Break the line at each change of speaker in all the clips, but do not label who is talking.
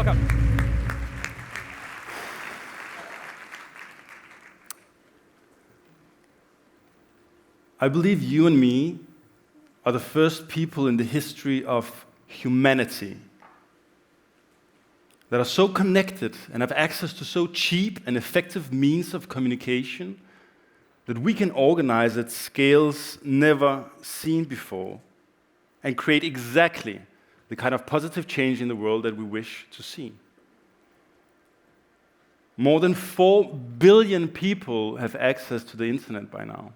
welcome. I believe you and me are the first people in the history of humanity that are so connected and have access to so cheap and effective means of communication that we can organize at scales never seen before and create exactly the kind of positive change in the world that we wish to see. More than 4 billion people have access to the internet by now.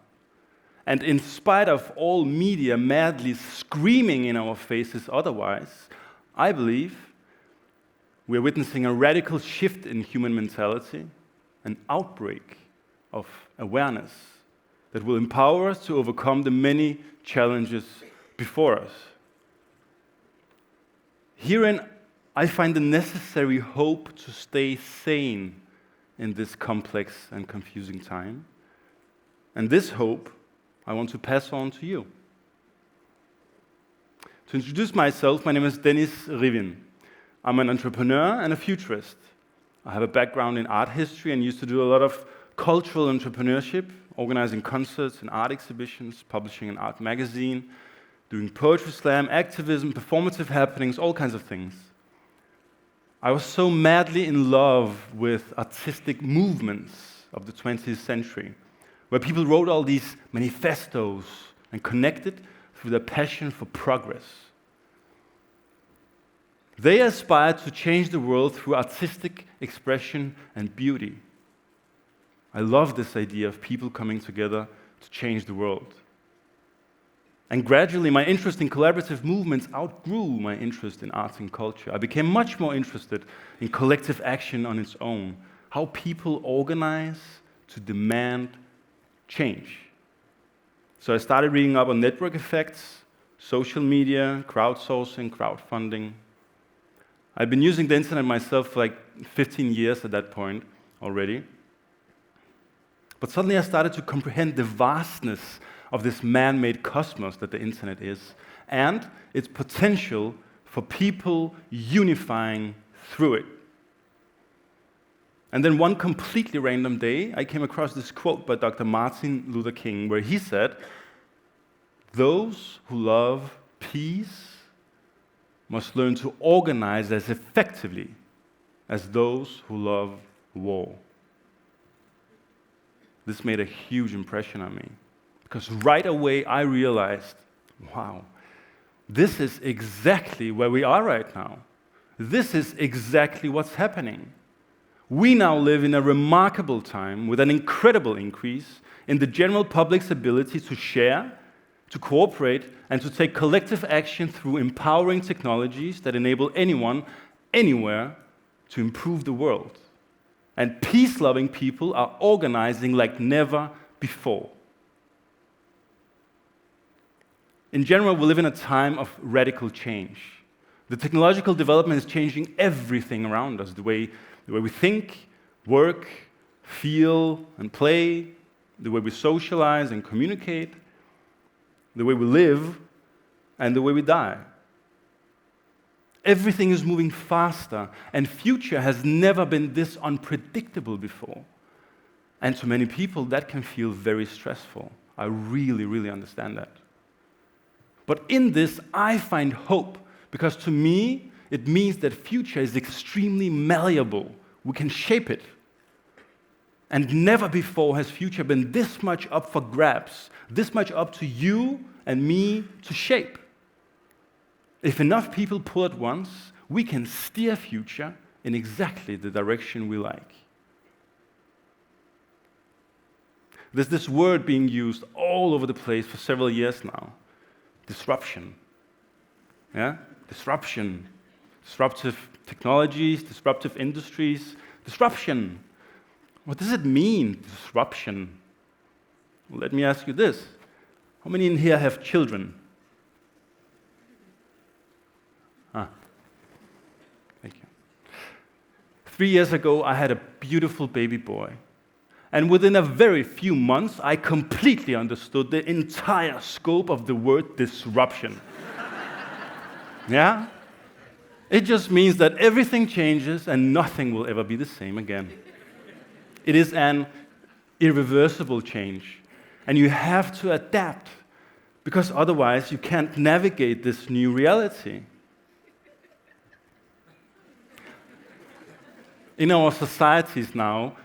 And in spite of all media madly screaming in our faces otherwise, I believe we're witnessing a radical shift in human mentality, an outbreak of awareness that will empower us to overcome the many challenges before us. Herein, I find the necessary hope to stay sane in this complex and confusing time. And this hope I want to pass on to you. To introduce myself, my name is Denis Rivin. I'm an entrepreneur and a futurist. I have a background in art history and used to do a lot of cultural entrepreneurship, organizing concerts and art exhibitions, publishing an art magazine, doing poetry slam, activism, performative happenings, all kinds of things. I was so madly in love with artistic movements of the 20th century, where people wrote all these manifestos and connected through their passion for progress. They aspired to change the world through artistic expression and beauty. I love this idea of people coming together to change the world. And gradually, my interest in collaborative movements outgrew my interest in arts and culture. I became much more interested in collective action on its own, how people organize to demand change. So I started reading up on network effects, social media, crowdsourcing, crowdfunding. I'd been using the internet myself for like 15 years at that point already. But suddenly I started to comprehend the vastness of this man-made cosmos that the internet is, and its potential for people unifying through it. And then one completely random day, I came across this quote by Dr. Martin Luther King, where he said, "Those who love peace must learn to organize as effectively as those who love war." This made a huge impression on me, because right away I realized, wow, this is exactly where we are right now. This is exactly what's happening. We now live in a remarkable time with an incredible increase in the general public's ability to share, to cooperate, and to take collective action through empowering technologies that enable anyone, anywhere, to improve the world. And peace-loving people are organizing like never before. In general, we live in a time of radical change. The technological development is changing everything around us, the way we think, work, feel, and play, the way we socialize and communicate, the way we live, and the way we die. Everything is moving faster, and future has never been this unpredictable before. And to many people, that can feel very stressful. I really, really understand that. But in this, I find hope, because to me, it means that future is extremely malleable. We can shape it. And never before has future been this much up for grabs, this much up to you and me to shape. If enough people pull at once, we can steer future in exactly the direction we like. There's this word being used all over the place for several years now. Disruption. Yeah? Disruption. Disruptive technologies, disruptive industries. Disruption. What does it mean, disruption? Well, let me ask you this. How many in here have children? Thank you. 3 years ago, I had a beautiful baby boy. And within a very few months, I completely understood the entire scope of the word disruption. Yeah? It just means that everything changes and nothing will ever be the same again. It is an irreversible change, and you have to adapt, because otherwise you can't navigate this new reality. In our societies now,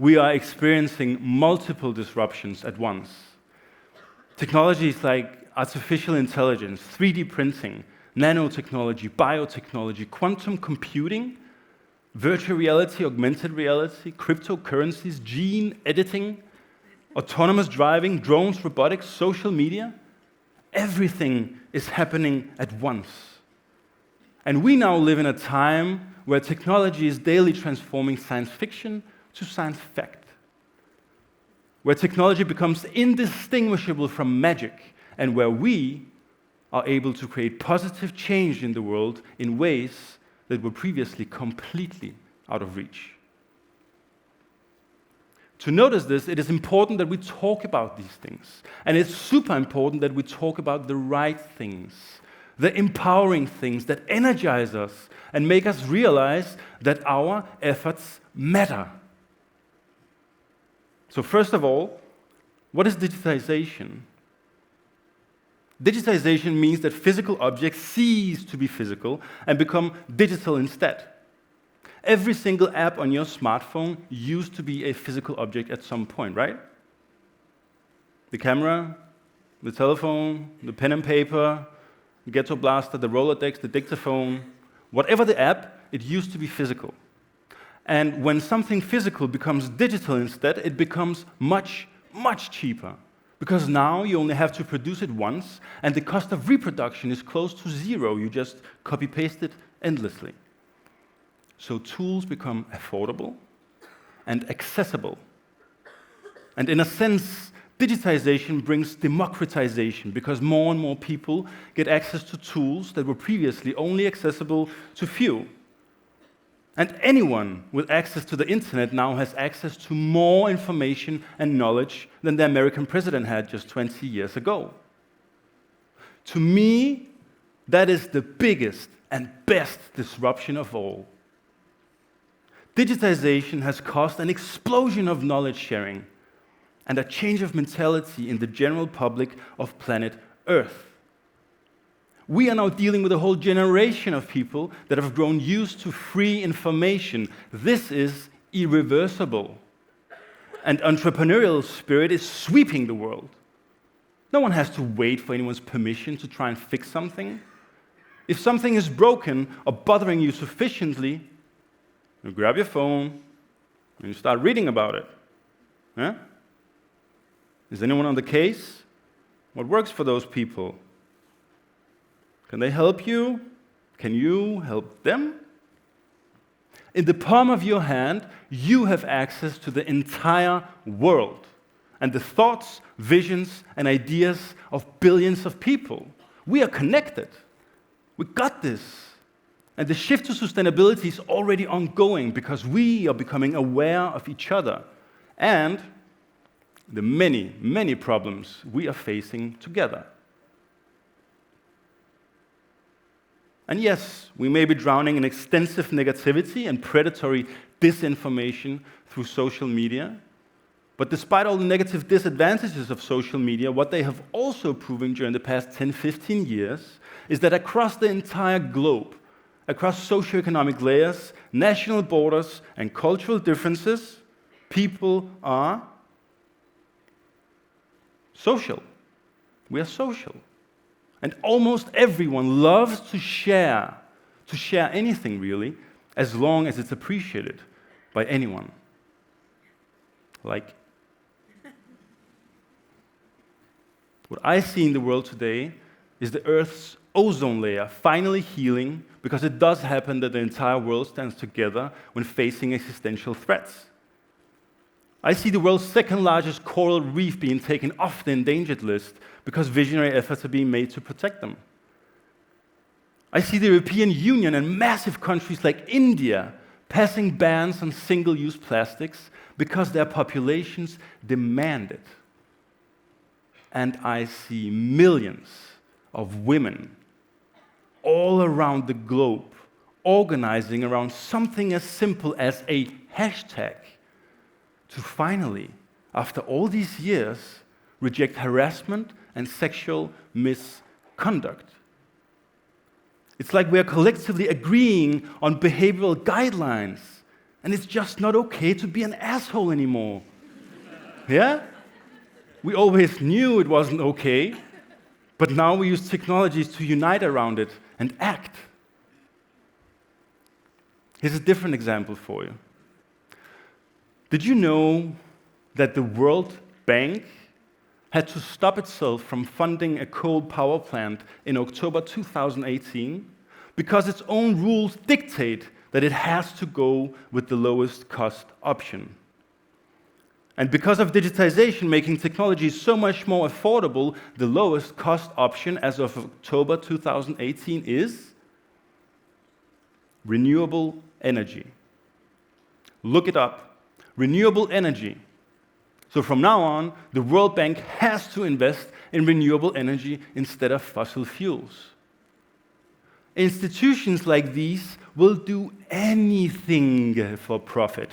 we are experiencing multiple disruptions at once. Technologies like artificial intelligence, 3D printing, nanotechnology, biotechnology, quantum computing, virtual reality, augmented reality, cryptocurrencies, gene editing, autonomous driving, drones, robotics, social media. Everything is happening at once. And we now live in a time where technology is daily transforming science fiction to science fact, where technology becomes indistinguishable from magic, and where we are able to create positive change in the world in ways that were previously completely out of reach. To notice this, it is important that we talk about these things. And it's super important that we talk about the right things, the empowering things that energize us and make us realize that our efforts matter. So first of all, what is digitization? Digitization means that physical objects cease to be physical and become digital instead. Every single app on your smartphone used to be a physical object at some point, right? The camera, the telephone, the pen and paper, the Ghetto Blaster, the Rolodex, the dictaphone, whatever the app, it used to be physical. And when something physical becomes digital instead, it becomes much, much cheaper. Because now you only have to produce it once, and the cost of reproduction is close to zero. You just copy-paste it endlessly. So tools become affordable and accessible. And in a sense, digitization brings democratization, because more and more people get access to tools that were previously only accessible to few. And anyone with access to the internet now has access to more information and knowledge than the American president had just 20 years ago. To me, that is the biggest and best disruption of all. Digitization has caused an explosion of knowledge sharing and a change of mentality in the general public of planet Earth. We are now dealing with a whole generation of people that have grown used to free information. This is irreversible. And entrepreneurial spirit is sweeping the world. No one has to wait for anyone's permission to try and fix something. If something is broken or bothering you sufficiently, you grab your phone and you start reading about it. Huh? Is anyone on the case? What works for those people? Can they help you? Can you help them? In the palm of your hand, you have access to the entire world and the thoughts, visions, and ideas of billions of people. We are connected. We got this. And the shift to sustainability is already ongoing because we are becoming aware of each other and the many, many problems we are facing together. And yes, we may be drowning in extensive negativity and predatory disinformation through social media. But despite all the negative disadvantages of social media, what they have also proven during the past 10, 15 years is that across the entire globe, across socioeconomic layers, national borders, and cultural differences, people are social. We are social. And almost everyone loves to share anything really, as long as it's appreciated by anyone. Like, what I see in the world today is the Earth's ozone layer finally healing, because it does happen that the entire world stands together when facing existential threats. I see the world's second largest coral reef being taken off the endangered list because visionary efforts are being made to protect them. I see the European Union and massive countries like India passing bans on single-use plastics because their populations demand it. And I see millions of women all around the globe organizing around something as simple as a hashtag, to finally, after all these years, reject harassment and sexual misconduct. It's like we're collectively agreeing on behavioral guidelines, and it's just not okay to be an asshole anymore. Yeah? We always knew it wasn't okay, but now we use technologies to unite around it and act. Here's a different example for you. Did you know that the World Bank had to stop itself from funding a coal power plant in October 2018 because its own rules dictate that it has to go with the lowest cost option? And because of digitization making technology so much more affordable, the lowest cost option as of October 2018 is renewable energy. Look it up. Renewable energy. So from now on, the World Bank has to invest in renewable energy instead of fossil fuels. Institutions like these will do anything for profit.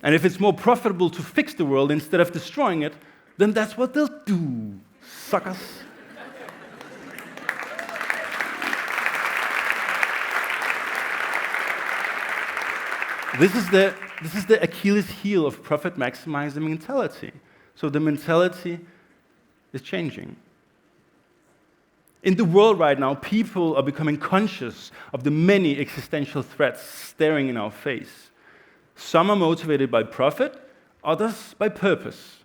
And if it's more profitable to fix the world instead of destroying it, then that's what they'll do, suckers. This is the Achilles heel of profit-maximizing mentality. So the mentality is changing. In the world right now, people are becoming conscious of the many existential threats staring in our face. Some are motivated by profit, others by purpose.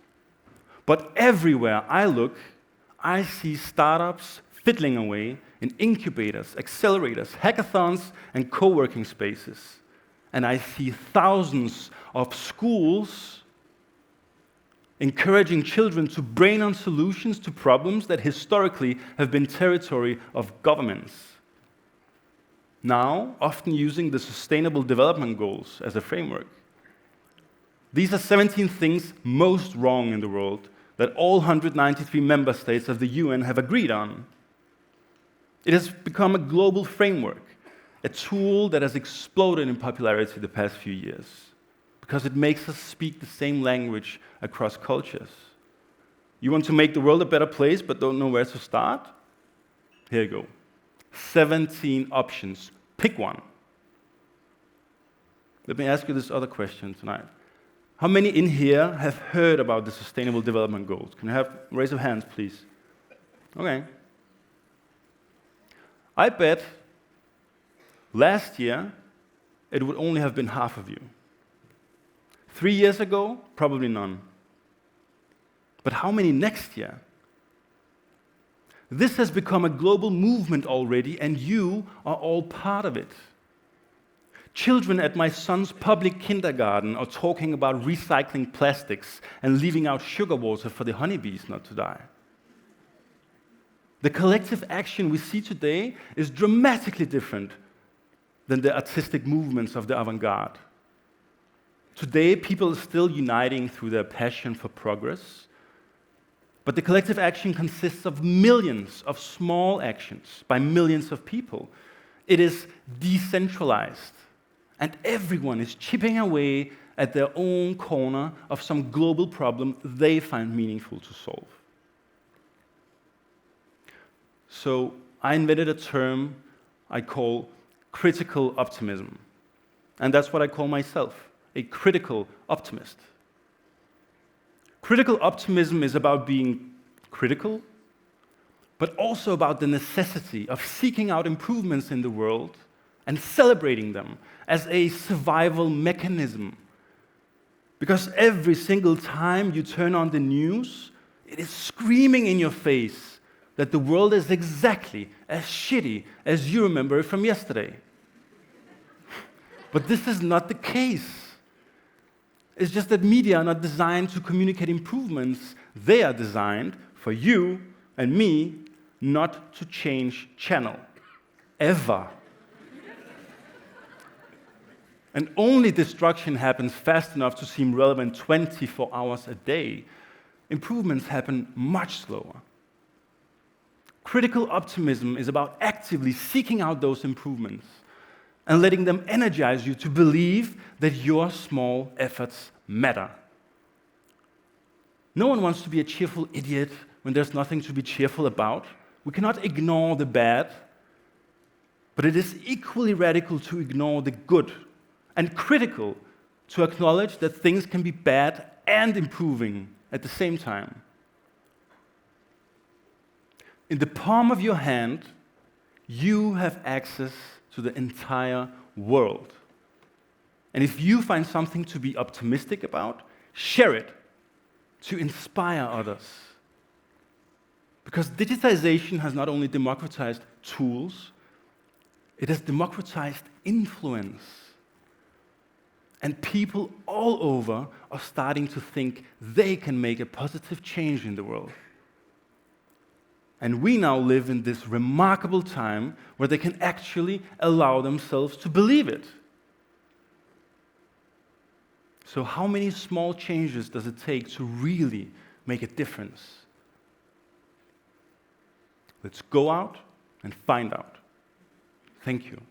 But everywhere I look, I see startups fiddling away in incubators, accelerators, hackathons, and co-working spaces. And I see thousands of schools encouraging children to brain on solutions to problems that historically have been territory of governments. Now, often using the Sustainable Development Goals as a framework. These are 17 things most wrong in the world that all 193 member states of the UN have agreed on. It has become a global framework, a tool that has exploded in popularity the past few years because it makes us speak the same language across cultures. You want to make the world a better place but don't know where to start? Here you go. 17 options. Pick one. Let me ask you this other question tonight. How many in here have heard about the Sustainable Development Goals? Can I have raise of hands, please? Okay. I bet last year it would only have been half of you. 3 years ago, probably none. But how many next year? This has become a global movement already, and you are all part of it. Children at my son's public kindergarten are talking about recycling plastics and leaving out sugar water for the honeybees not to die. The collective action we see today is dramatically different than the artistic movements of the avant-garde. Today, people are still uniting through their passion for progress, but the collective action consists of millions of small actions by millions of people. It is decentralized, and everyone is chipping away at their own corner of some global problem they find meaningful to solve. So I invented a term I call critical optimism, and that's what I call myself, a critical optimist. Critical optimism is about being critical, but also about the necessity of seeking out improvements in the world and celebrating them as a survival mechanism. Because every single time you turn on the news, it is screaming in your face that the world is exactly as shitty as you remember it from yesterday. But this is not the case. It's just that media are not designed to communicate improvements. They are designed for you and me not to change channel, ever. And only destruction happens fast enough to seem relevant 24 hours a day. Improvements happen much slower. Critical optimism is about actively seeking out those improvements, and letting them energize you to believe that your small efforts matter. No one wants to be a cheerful idiot when there's nothing to be cheerful about. We cannot ignore the bad, but it is equally radical to ignore the good, and critical to acknowledge that things can be bad and improving at the same time. In the palm of your hand, you have access to the entire world. And if you find something to be optimistic about, share it to inspire others. Because digitization has not only democratized tools, it has democratized influence. And people all over are starting to think they can make a positive change in the world. And we now live in this remarkable time where they can actually allow themselves to believe it. So how many small changes does it take to really make a difference? Let's go out and find out. Thank you.